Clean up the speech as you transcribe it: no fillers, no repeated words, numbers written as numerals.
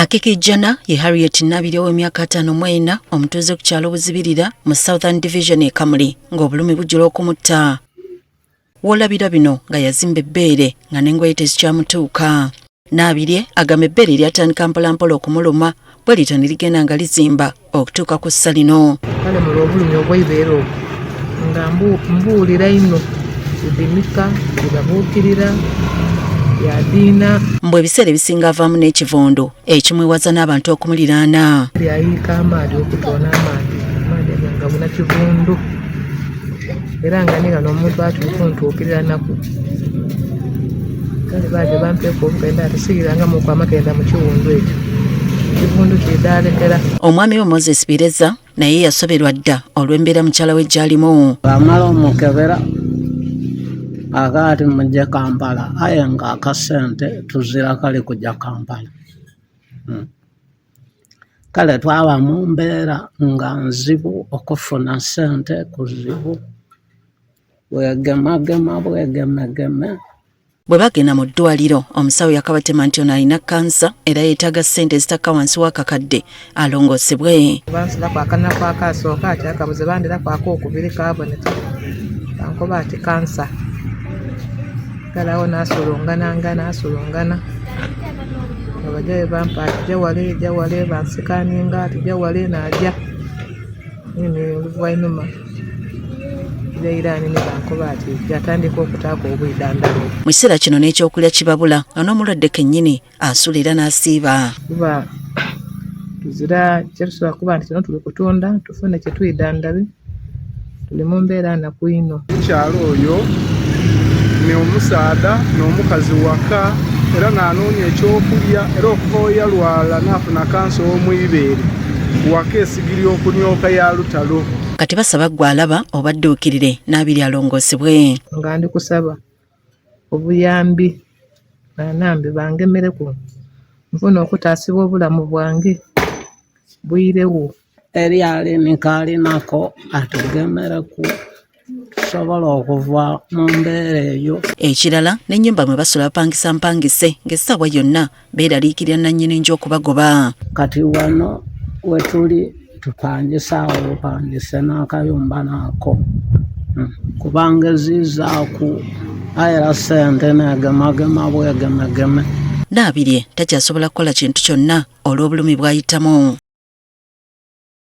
Akikijjana ye Harriet Nabiri ow'emyaka 54 omutuuze ku kyalo Buzibirira mu Southern Division e Kamuli ng'obulumi bujjula okumutta. W'olabira bino nga yazimba ebbeere nga n'engoye tezikyamutuuka. Nabiri agamba ebbeere lyatandika mpolampola okumuluma bwe lityo ne ligenda nga lizimba okutuuka ku ssa lino. Kale mu lw'obulumi obw'eibeere obwo nga mbuulira ino ebimika ebabuukirira yadiina mbwe ebiseera ebisinga avaamu n'ekivondo ekimwewaza n'abantu okumuliraana. Yayiika amaadi okutoona amaadi nga buna kivondo era nga ne gano omuntu atuukuntuukirira naku kale baje bampeeko obugenda atesiiranga mu kwamakenda mu kiwundu ekyo ekivondo kyedaalekera. Omwami we Moses Bireza naye yasoberwa dda olw'embeera mukyala we gy'alimu. Bamala omukebera akati mujje Kampala aye nga akasente tuzira kali kujja Kampala. Kale twaba mu mbeera nga nzibu okufuna sente kuzibu bwegemagema bwegemegeme. Bwe bagenda mu ddwaliro omusawo yakabatema nti ono alina kansa era yeetaaga ssente ezitakka wansi w'akakadde alongoosebwe. Bansulaku akanaku akaasooka ati akabuze bandiraku akookubiri kaaboneka bankoba ati kansa. Kale awo n'asulungana nga bajja bampa ati jja wale bansikaninga ati jja wale n'ajja oluvannyuma Iraani ne bankoba ati yatandika okutaaka obwidandalo. Mu kiseera kino n'ekyokulya kibabula nga n'omulwadde kennyini asulira n'asiiba. Kuba tuzira kyetusobola kuba nti kino tuli kutunda tufune kye twidandabe tuli mu mbeera naku ino. Mukyalo oyo ne omusaada n'omukazi waka era n'anoonya ekyokulya era okuva yalwala n'afuna kansa ow'omwibeere waka esigiri okunyoka ya lutalo. Kati basaba gwe alaba obadduukirire Nabiri alongoosebwe. Nga ndi kusaba obuyambi banambe bangemereku nfuna okutaasibwa obulamu bwange bwirewo. Eri alinako atugemereku tusobola okuva mu mbeera eyo. Ekirala n'ennyumba mwe basula bapangisa mpangise ng'essaawa yonna beeraliikirira nannyini nju okubagoba. Kati wano wetuli tupangisa obupangise n'akayumba nako kubanga ezizaaku ayera sente negemagema bwegemegeme. Nabiri takyasobola kukola kintu kyonna olw'obulumi bw'ayitamu.